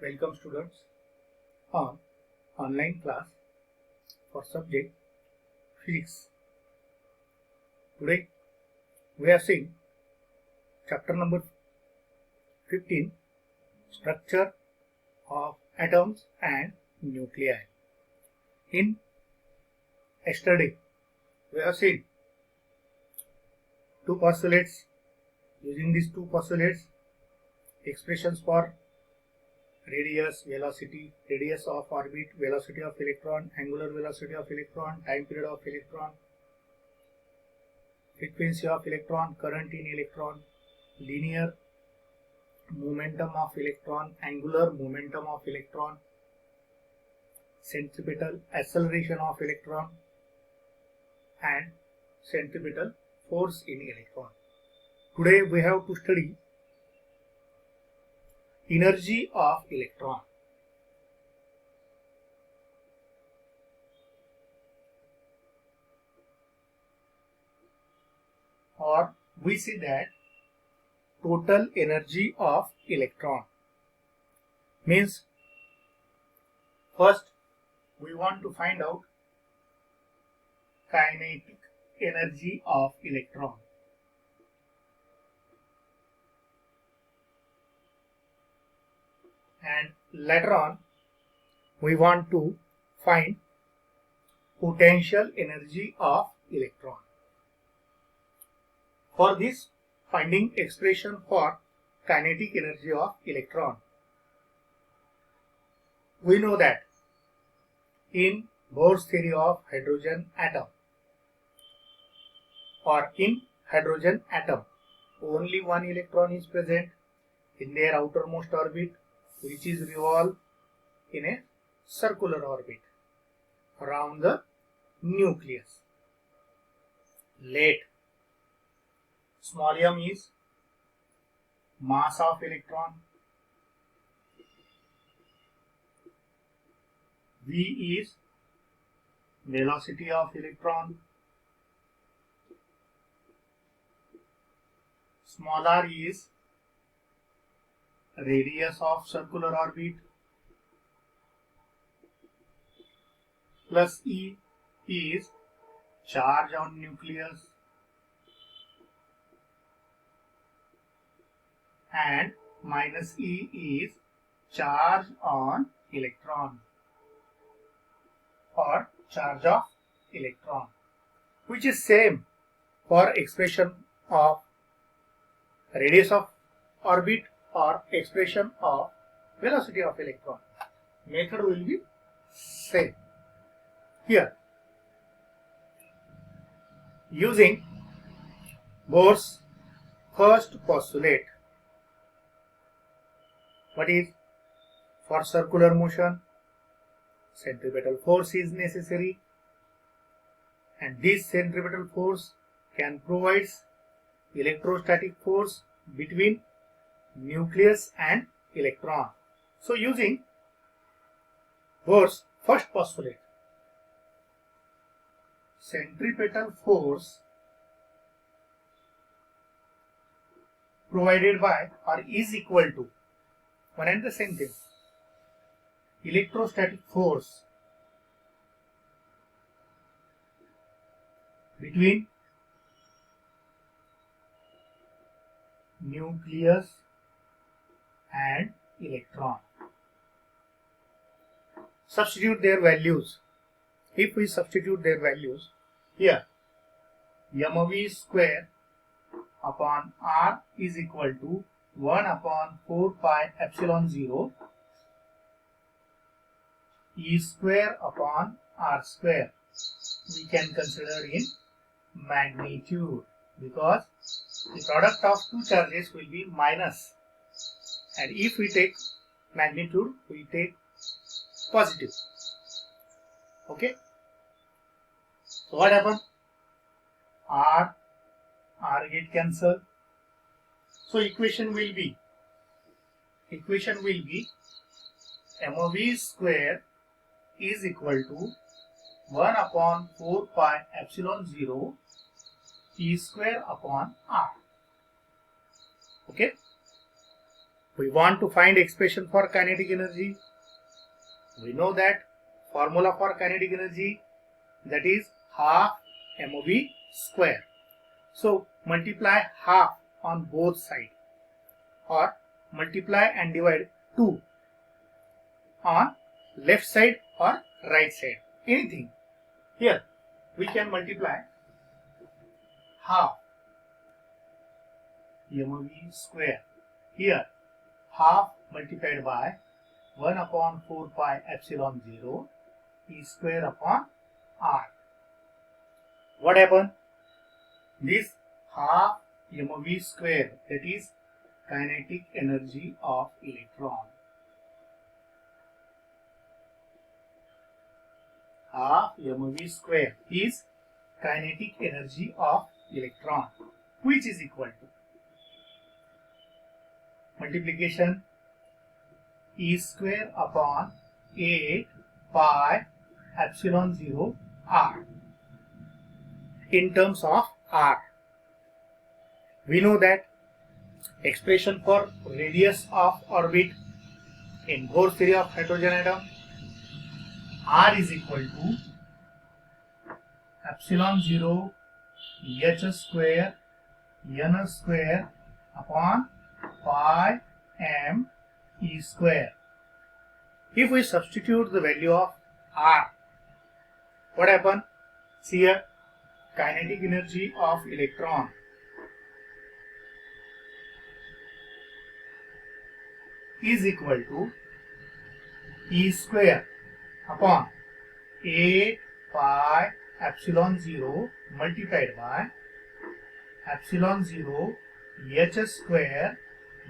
Welcome students on online class for subject physics. Today we are seeing chapter number 15, structure of atoms and nuclei. In yesterday we have seen two postulates. Using these two postulates, expressions for radius, velocity, radius of orbit, velocity of electron, angular velocity of electron, time period of electron, frequency of electron, current in electron, linear momentum of electron, angular momentum of electron, centripetal acceleration of electron, and centripetal force in electron. Today we have to study energy of electron. Or we say that total energy of electron means first we want to find out kinetic energy of electron. And later on we want to find potential energy of electron. For this, finding expression for kinetic energy of electron, we know that in Bohr's theory of hydrogen atom, or in hydrogen atom, only one electron is present in their outermost orbit, which is revolved in a circular orbit around the nucleus. Let small m is mass of electron, v is velocity of electron, small r is radius of circular orbit, plus E is charge on nucleus, and minus E is charge on electron or charge of electron, which is same for expression of radius of orbit or expression of velocity of electron. Method will be same. Here, using Bohr's first postulate, what is, for circular motion, centripetal force is necessary, and this centripetal force can provide electrostatic force between nucleus and electron. So using Bohr's first postulate, centripetal force provided by or is equal to one and the same thing, electrostatic force between nucleus and electron. Substitute their values. If we substitute their values, here mv square upon r is equal to 1 upon 4 pi epsilon 0 E square upon r square. We can consider in magnitude, because the product of two charges will be minus, and if we take magnitude, we take positive. Okay, so what happened? R get cancelled, so equation will be mv square is equal to 1 upon 4 pi epsilon 0 E square upon r. Okay, we want to find expression for kinetic energy. We know that formula for kinetic energy, that is half mv square. So multiply half on both sides, or multiply and divide 2 on left side or right side, anything. Here we can multiply half mv square. Here half multiplied by 1 upon 4 pi epsilon 0 e square upon r. What happened? This half mv square, that is kinetic energy of electron. Half mv square is kinetic energy of electron, which is equal to multiplication e square upon 8 pi epsilon 0 r. In terms of r, we know that expression for radius of orbit in Bohr theory of hydrogen atom, r is equal to epsilon 0 h square n square upon pi m e square. If we substitute the value of r, what happens? See here, kinetic energy of electron is equal to e square upon 8 pi epsilon 0 multiplied by epsilon 0 h square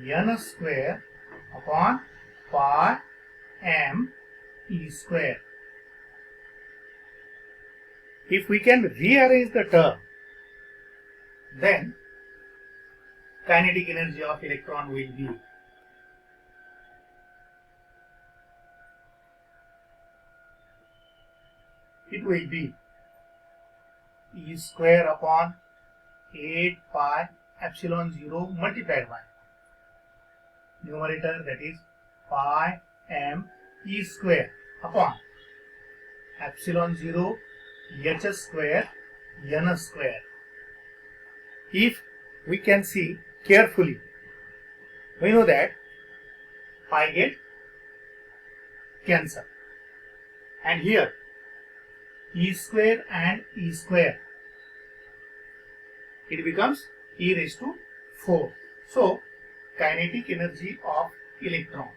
n square upon pi m e square. If we can rearrange the term, then kinetic energy of electron will be e square upon 8 pi epsilon 0 multiplied by numerator, that is pi m e square upon epsilon 0 h square n square. If we can see carefully, we know that pi get cancel, and here e square and e square, it becomes e raised to 4. So kinetic energy of electron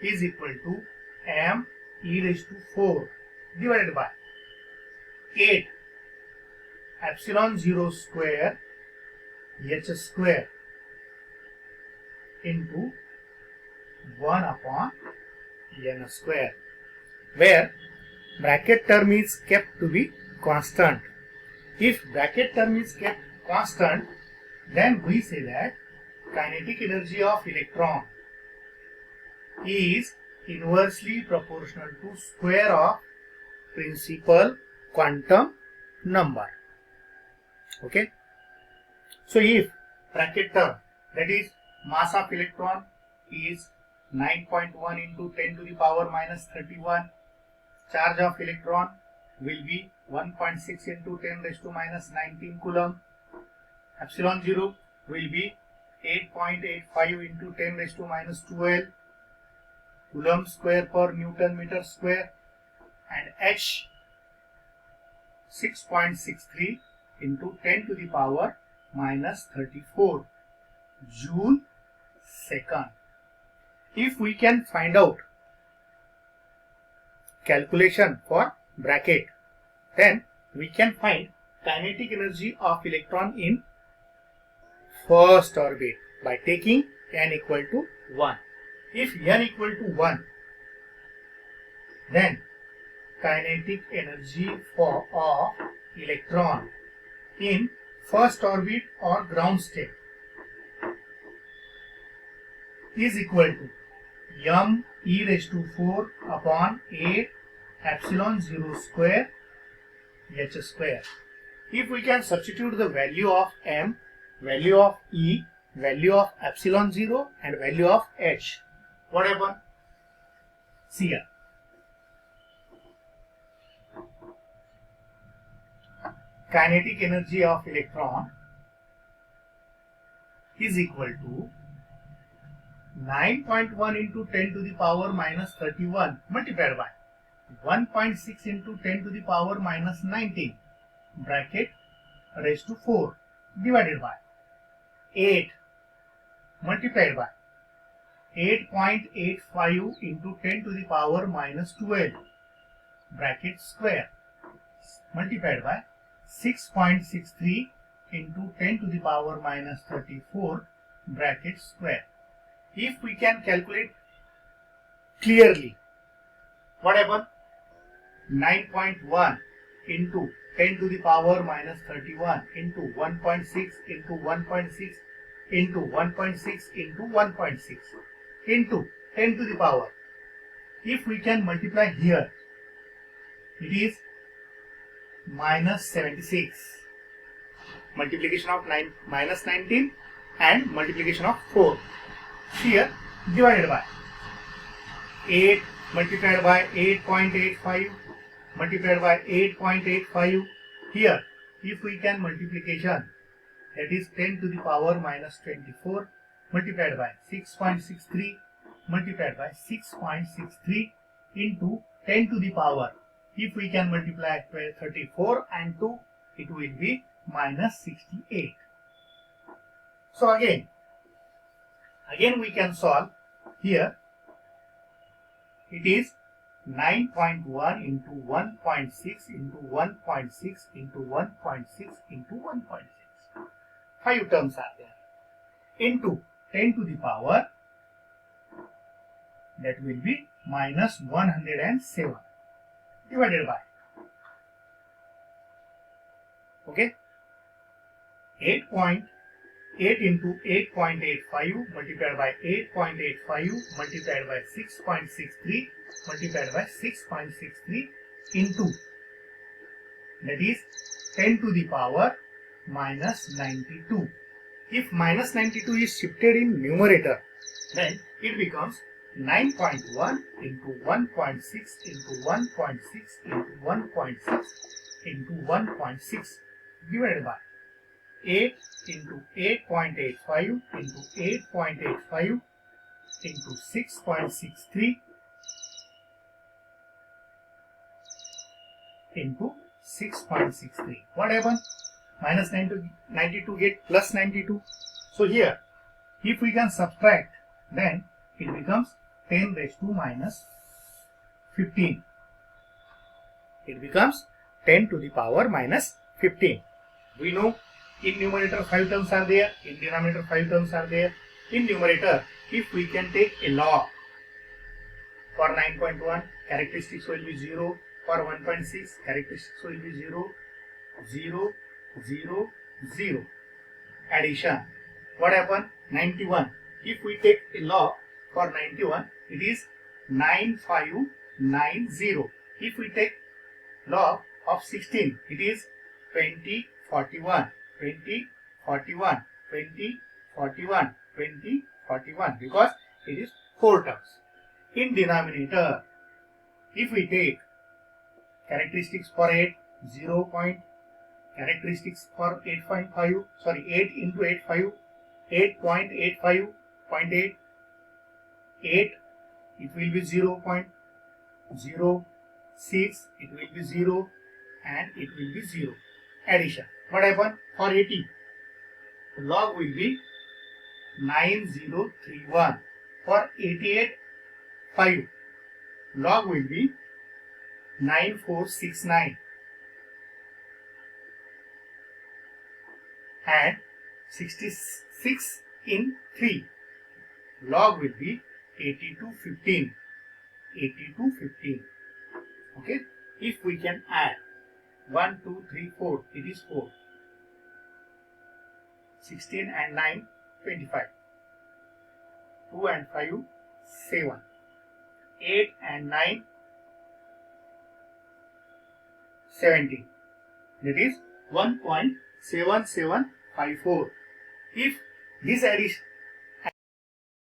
is equal to m e raised to 4 divided by 8 epsilon 0 square h square into 1 upon n square, where bracket term is kept to be constant. If bracket term is kept constant, then we say that kinetic energy of electron is inversely proportional to square of principal quantum number. Okay. So if bracket term, that is mass of electron, is 9.1 into 10 to the power minus 31, charge of electron will be 1.6 into 10 raised to minus 19 coulomb, epsilon 0 will be 8.85 into 10 raised to minus 12 coulomb square per Newton meter square, and h 6.63 into 10 to the power minus 34 joule second. If we can find out calculation for bracket, then we can find kinetic energy of electron in first orbit by taking n equal to 1. If n equal to 1, then kinetic energy of electron in first orbit or ground state is equal to m e raised to 4 upon 8 epsilon 0 square h square. If we can substitute the value of m value of E, value of epsilon 0 and value of H. What happened? See here. Kinetic energy of electron is equal to 9.1 into 10 to the power minus 31 multiplied by 1.6 into 10 to the power minus 19 bracket raised to 4 divided by 8 multiplied by 8.85 into 10 to the power minus 12 bracket square multiplied by 6.63 into 10 to the power minus 34 bracket square. If we can calculate clearly, what happened? 9.1 into 10 to the power minus 31 into 1.6 into 1.6 into 1.6 into 1.6 into 10 to the power. If we can multiply here, it is minus 76. Multiplication of minus 19 and multiplication of 4. Here divided by 8 multiplied by 8.85 multiplied by 8.85. Here if we can multiplication, that is 10 to the power minus 24 multiplied by 6.63 multiplied by 6.63 into 10 to the power. If we can multiply 34 and 2, it will be minus 68. So again we can solve. Here it is 9.1 into 1.6 into 1.6 into 1.6 into 1.6. 5 terms are there. Into 10 to the power, that will be minus 107 divided by, okay, 8.8 into 8.85 multiplied by 8.85 multiplied by 6.63 multiplied by 6.63 into, that is 10 to the power minus 92. If minus 92 is shifted in numerator, then it becomes 9.1 into 1.6 into 1.6 into 1.6 into 1.6 divided by 8 into 8.85 into 8.85 into 6.63 into 6.63. What happened? Minus 92 get plus 92. So here, if we can subtract, then it becomes 10 raised to minus 15. It becomes 10 to the power minus 15. We know in numerator 5 terms are there, in denominator 5 terms are there. In numerator, if we can take a log, for 9.1 characteristics will be 0, for 1.6 characteristics will be 0, 0, 0, 0. Addition. What happened? 91. If we take a log for 91, it is 9590. If we take log of 16, it is 20, 41, 20, 41, 20, 41, 20, 41, because it is 4 terms. In denominator, if we take characteristics for 8, 0 point, characteristics for 8.5, sorry, 8 into 8.5, 8.85, 0.8, 8, it will be 0.06, it will be 0, and it will be 0. Addition. What happened? For 80, the log will be 9031. For 88, 5, log will be 9469. And 66 in 3, log will be 8215. 8215. Okay. If we can add 1, 2, 3, 4, it is 4. 16 and 9, 25. 2 and 5, 7. 8 and 9, 17. That is 1.7754. If this addition